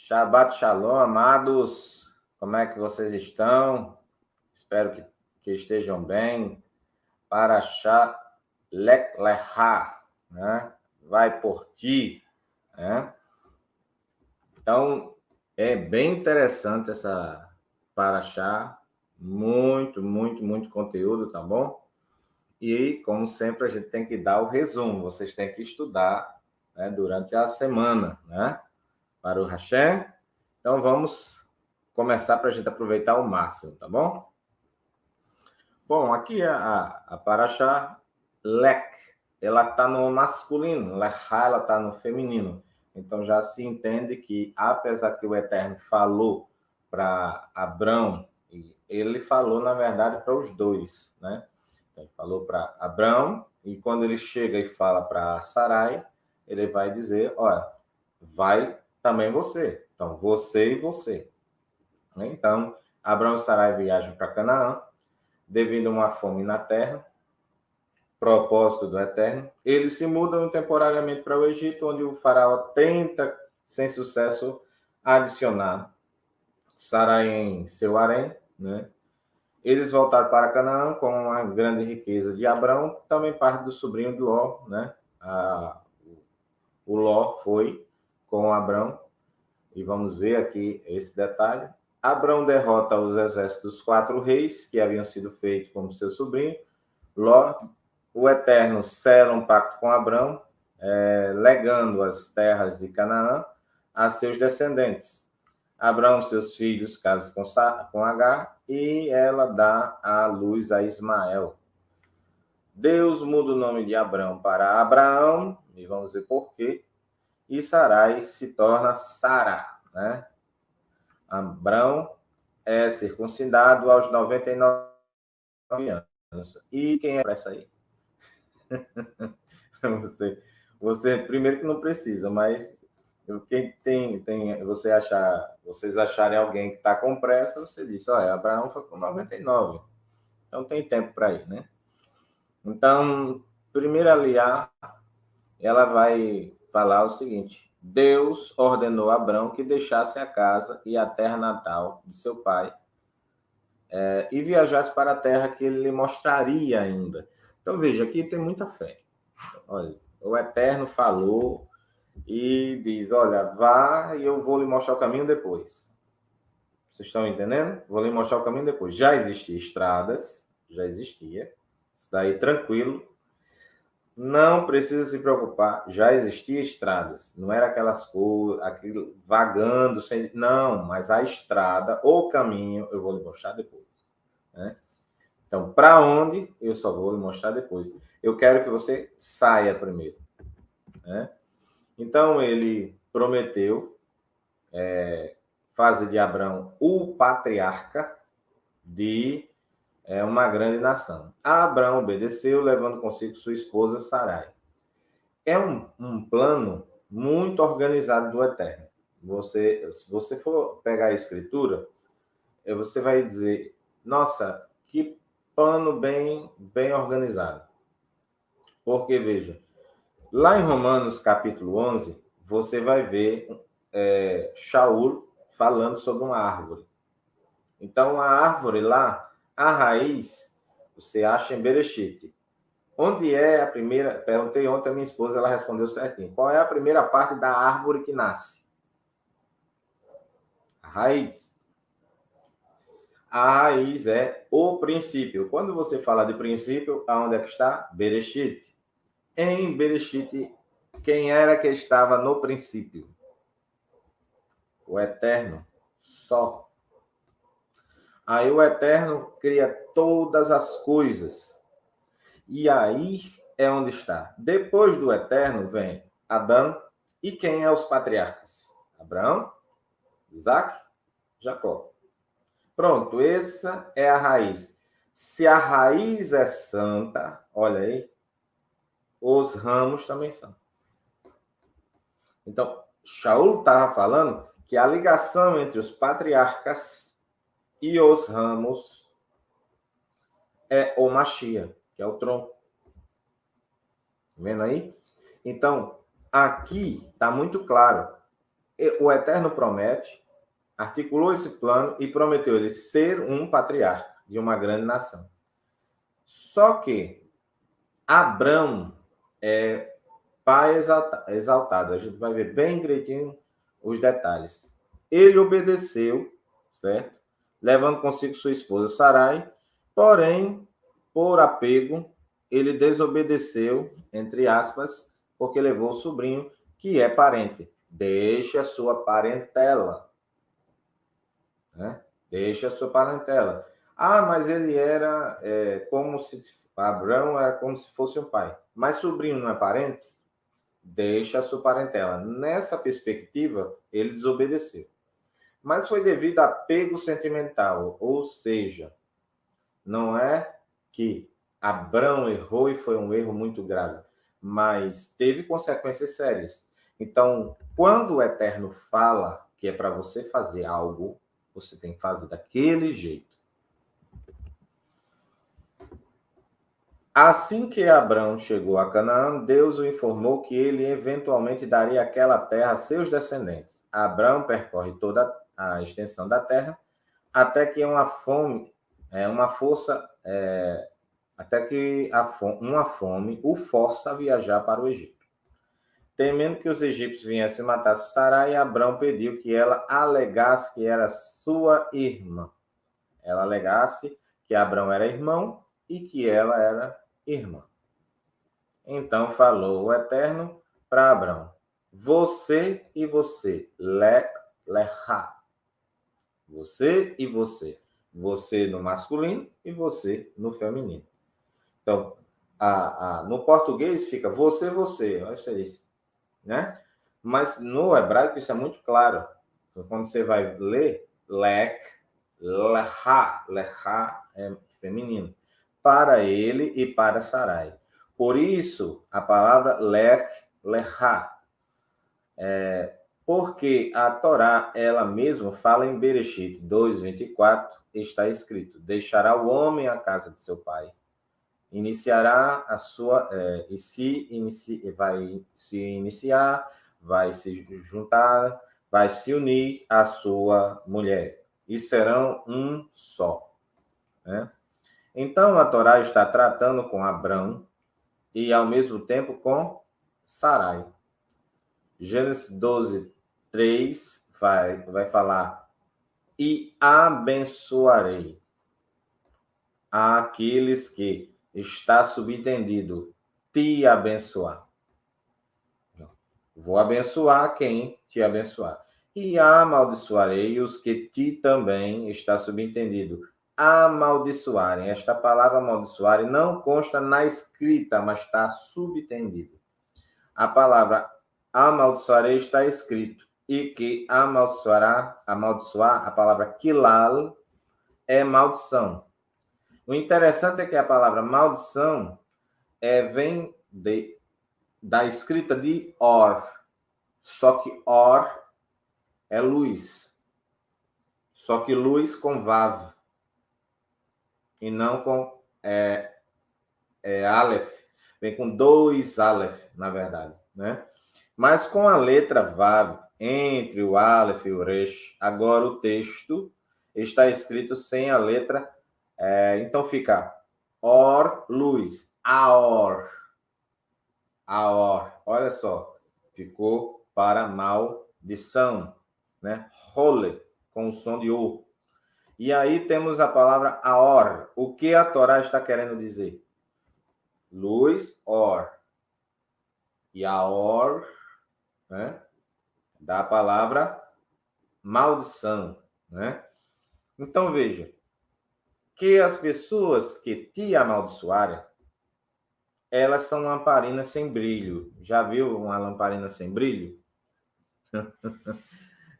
Shabbat Shalom, amados. Como é que vocês estão? Espero que estejam bem. Parashá Lech Lechá, né? Vai por ti, né? Então, é bem interessante essa Parashá. Muito conteúdo, tá bom? E, como sempre, a gente tem que dar o resumo. Vocês têm que estudar, né, durante a semana, né? Para o Hashem. Então, vamos começar para a gente aproveitar ao máximo, tá bom? Bom, aqui a Parashá Lek, ela está no masculino, Lechá, ela está no feminino. Então, já se entende que, apesar que o Eterno falou para Abrão, ele falou, na verdade, para os dois, né? Ele falou para Abrão, e quando ele chega e fala para Sarai, ele vai dizer, olha, vai também você. Então, você e você. Então, Abrão e Sarai viajam para Canaã, devido a uma fome na terra, propósito do Eterno. Eles se mudam temporariamente para o Egito, onde o faraó tenta, sem sucesso, adicionar Sarai em seu harém, né? Eles voltaram para Canaã com a grande riqueza de Abrão, também parte do sobrinho de Ló, né? O Ló foi com Abrão, e vamos ver aqui esse detalhe. Abrão derrota os exércitos dos 4 reis que haviam sido feitos como seu sobrinho. Ló, o Eterno, sela um pacto com Abrão, legando as terras de Canaã a seus descendentes. Abrão, seus filhos, casam com Agar e ela dá à luz a Ismael. Deus muda o nome de Abrão para Abraão, e vamos ver por quê, e Sarai se torna Sara, né? Abrão é circuncidado aos 99 anos. E quem é essa aí? Você primeiro que não precisa, mas quem vocês acharem alguém que está com pressa, você diz, olha, Abraão foi com 99. Então tem tempo para ir, né? Então, primeira aliá, ela vai falar o seguinte: Deus ordenou a Abrão que deixasse a casa e a terra natal de seu pai e viajasse para a terra que ele lhe mostraria ainda. Então, veja, aqui tem muita fé. Olha, o Eterno falou e diz, olha, vá e eu vou lhe mostrar o caminho depois. Vocês estão entendendo? Vou lhe mostrar o caminho depois. Já existiam estradas, já existia. Isso daí tranquilo. Não precisa se preocupar, já existiam estradas. Não era aquelas coisas, aquilo vagando, sem... Não, mas a estrada, o caminho, eu vou lhe mostrar depois, né? Então, para onde, eu só vou lhe mostrar depois. Eu quero que você saia primeiro, né? Então, ele prometeu fazer de Abrão o patriarca de uma grande nação. Abrão obedeceu, levando consigo sua esposa Sarai. É um plano muito organizado do Eterno. Se você for pegar a escritura, você vai dizer, nossa, que plano bem organizado. Porque, veja, lá em Romanos capítulo 11, você vai ver Shaul falando sobre uma árvore. Então, a árvore lá, a raiz, você acha em Bereshit. Onde é a primeira... Perguntei ontem a minha esposa, ela respondeu certinho. Qual é a primeira parte da árvore que nasce? A raiz. A raiz é o princípio. Quando você fala de princípio, aonde é que está? Bereshit. Em Bereshit, quem era que estava no princípio? O Eterno. Só. Aí o Eterno cria todas as coisas. E aí é onde está. Depois do Eterno vem Adão. E quem é os patriarcas? Abraão, Isaac, Jacó. Pronto, essa é a raiz. Se a raiz é santa, olha aí, os ramos também são. Então, Shaul estava falando que a ligação entre os patriarcas e os ramos é o Mashiach, que é o tronco. Tá vendo aí? Então, aqui está muito claro. O Eterno promete, articulou esse plano e prometeu ele ser um patriarca de uma grande nação. Só que Abrão é pai exaltado. A gente vai ver bem direitinho os detalhes. Ele obedeceu, certo? Levando consigo sua esposa Sarai, porém, por apego, ele desobedeceu, entre aspas, porque levou o sobrinho, que é parente. Deixa a sua parentela. Né? Deixa a sua parentela. Ah, mas ele era como se... Abrão era como se fosse um pai. Mas sobrinho não é parente? Deixa a sua parentela. Nessa perspectiva, ele desobedeceu. Mas foi devido a apego sentimental, ou seja, não é que Abrão errou e foi um erro muito grave, mas teve consequências sérias. Então, quando o Eterno fala que é para você fazer algo, você tem que fazer daquele jeito. Assim que Abrão chegou a Canaã, Deus o informou que ele eventualmente daria aquela terra a seus descendentes. Abrão percorre toda a extensão da terra, até que uma fome o força a viajar para o Egito. Temendo que os egípcios viessem matar Sarai, Abrão pediu que ela alegasse que era sua irmã. Ela alegasse que Abrão era irmão e que ela era irmã. Então falou o Eterno para Abrão: você e você, lechá. Você e você. Você no masculino e você no feminino. Então, no português fica você, olha isso, né? Mas no hebraico isso é muito claro. Então, quando você vai ler, lechá é feminino. Para ele e para Sarai. Por isso, a palavra lechá. Porque a Torá, ela mesma, fala em Bereshit 2:24, está escrito: deixará o homem a casa de seu pai, iniciará a sua... vai se iniciar, vai se juntar, vai se unir à sua mulher, e serão um só. Né? Então, a Torá está tratando com Abrão e, ao mesmo tempo, com Sarai. Gênesis 12:3 vai falar: e abençoarei aqueles que está subentendido te abençoar. Vou abençoar quem te abençoar. E amaldiçoarei os que ti também está subentendido amaldiçoarem. Esta palavra amaldiçoarem não consta na escrita, mas está subentendido. A palavra amaldiçoarei está escrito. E que amaldiçoar, a palavra kilal, é maldição. O interessante é que a palavra maldição vem da escrita de or. Só que or é luz. Só que luz com vav. E não com aleph. Vem com 2 aleph, na verdade. Né? Mas com a letra vav, entre o aleph e o resh, agora o texto está escrito sem a letra. Então fica or, luz. Aor. Olha só. Ficou para maldição. Né? Role, com o som de O. E aí temos a palavra aor. O que a Torá está querendo dizer? Luz, or. E aor, né? Da palavra maldição. Né? Então, veja. Que as pessoas que te amaldiçoarem, elas são lamparinas sem brilho. Já viu uma lamparina sem brilho?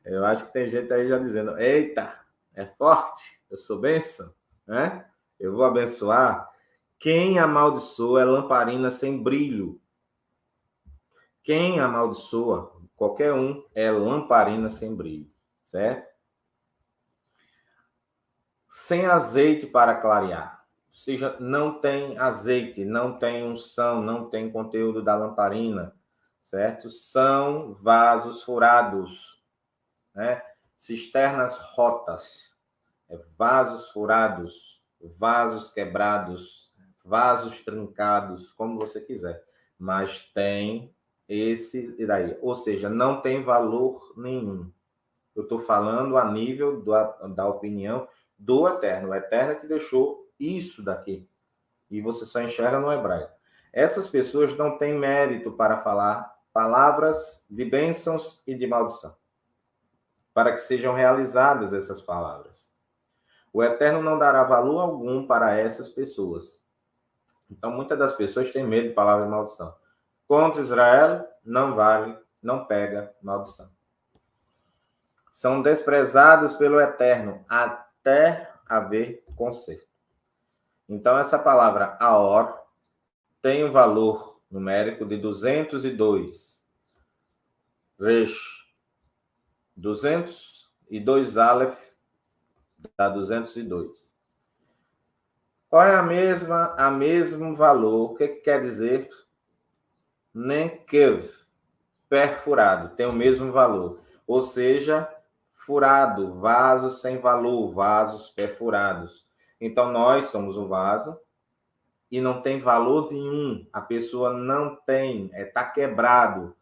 Eu acho que tem gente aí já dizendo: eita, é forte, eu sou bênção, né? Eu vou abençoar. Quem amaldiçoa é lamparina sem brilho. Quem amaldiçoa, qualquer um, é lamparina sem brilho, certo? Sem azeite para clarear. Ou seja, não tem azeite, não tem unção, não tem conteúdo da lamparina, certo? São vasos furados. né? Cisternas rotas, vasos furados, vasos quebrados, vasos trincados, como você quiser. Mas tem esse e daí. Ou seja, não tem valor nenhum. Eu estou falando a nível da opinião do Eterno. O Eterno é que deixou isso daqui. E você só enxerga no hebraico. Essas pessoas não têm mérito para falar palavras de bênçãos e de maldição, para que sejam realizadas essas palavras. O Eterno não dará valor algum para essas pessoas. Então, muitas das pessoas têm medo de palavra de maldição. Contra Israel, não vale, não pega maldição. São desprezadas pelo Eterno até haver conserto. Então, essa palavra Aor tem um valor numérico de 202. Resh, 202 Aleph, dá 202. Qual é a mesmo valor? O que quer dizer? Nenkev, perfurado, tem o mesmo valor. Ou seja, furado, vasos sem valor, vasos perfurados. Então, nós somos o vaso e não tem valor nenhum. A pessoa não tem, está quebrado.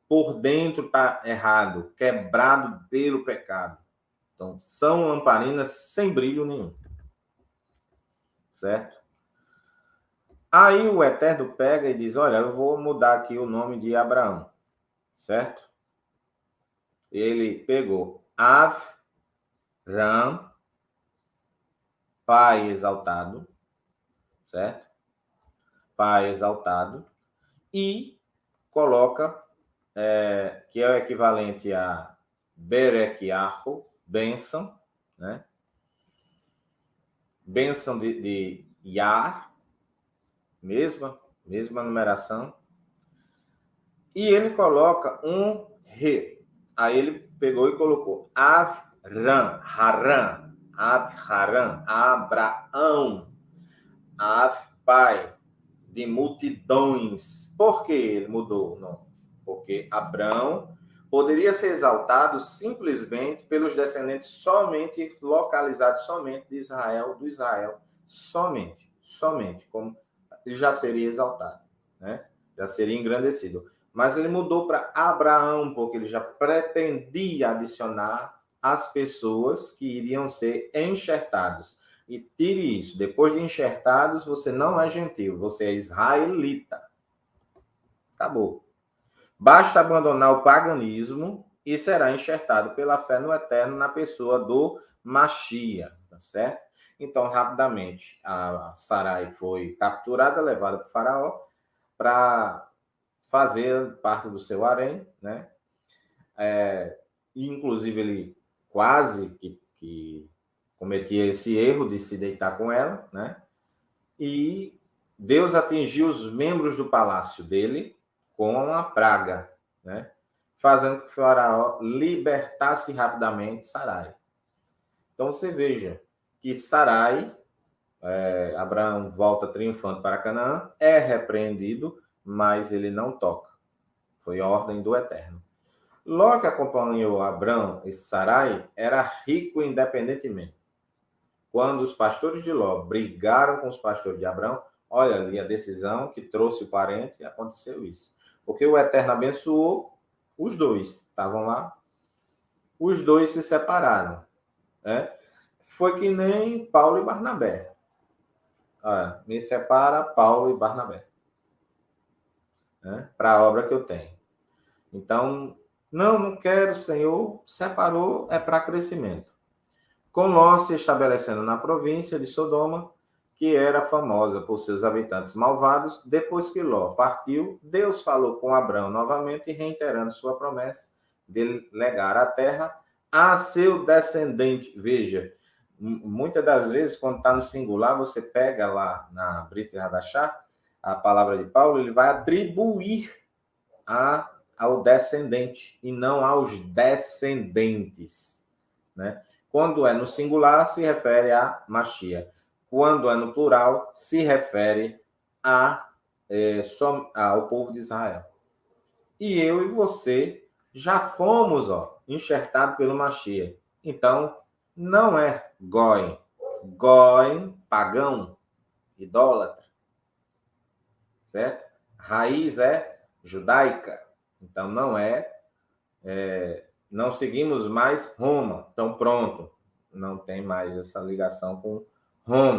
Por dentro está errado, quebrado pelo pecado. Então, são lamparinas sem brilho nenhum. Certo? Aí o Eterno pega e diz, olha, eu vou mudar aqui o nome de Abraão. Certo? Ele pegou Avram, Pai exaltado, certo? Pai exaltado, e coloca, que é o equivalente a Berequiarro, bênção, né? Bênção de Yah, mesma numeração, e ele coloca um Re. Aí ele pegou e colocou Avram, Haran, Avharan, Abraão, Av, pai de multidões. Por que ele mudou o nome? Porque Abrão poderia ser exaltado simplesmente pelos descendentes somente, localizados somente de Israel, do Israel, somente, como ele já seria exaltado, né? Já seria engrandecido. Mas ele mudou para Abraão, porque ele já pretendia adicionar as pessoas que iriam ser enxertados. E tire isso. Depois de enxertados, você não é gentil, você é israelita. Acabou. Basta abandonar o paganismo e será enxertado pela fé no Eterno na pessoa do Machia, tá certo? Então, rapidamente, a Sarai foi capturada, levada para o faraó para fazer parte do seu harém, né? Inclusive, ele quase que cometia esse erro de se deitar com ela, né? E Deus atingiu os membros do palácio dele com a praga, né? Fazendo com que o faraó libertasse rapidamente Sarai. Então você veja que Sarai, Abraão volta triunfante para Canaã, é repreendido, mas ele não toca. Foi ordem do Eterno. Ló, que acompanhou Abrão e Sarai, era rico independentemente. Quando os pastores de Ló brigaram com os pastores de Abrão, olha ali a decisão que trouxe o parente, e aconteceu isso. Porque o Eterno abençoou os dois, estavam lá, os dois se separaram. Né? Foi que nem Paulo e Barnabé. Me separa Paulo e Barnabé. Né? Para a obra que eu tenho. Então, não quero, Senhor, separou, é para crescimento. Com Ló se estabelecendo na província de Sodoma, que era famosa por seus habitantes malvados, depois que Ló partiu, Deus falou com Abrão novamente, reiterando sua promessa de legar a terra a seu descendente. Veja, muitas das vezes, quando está no singular, você pega lá na Brita Hadashah, a palavra de Paulo, ele vai atribuir ao descendente e não aos descendentes, né? Quando é no singular, se refere a Machia. Quando é no plural, se refere ao povo de Israel. E eu e você já fomos, enxertados pelo Mashiach. Então, não é Goim. Goim, pagão, idólatra. Certo? Raiz é judaica. Então, não seguimos mais Roma. Então, pronto. Não tem mais essa ligação com Roma.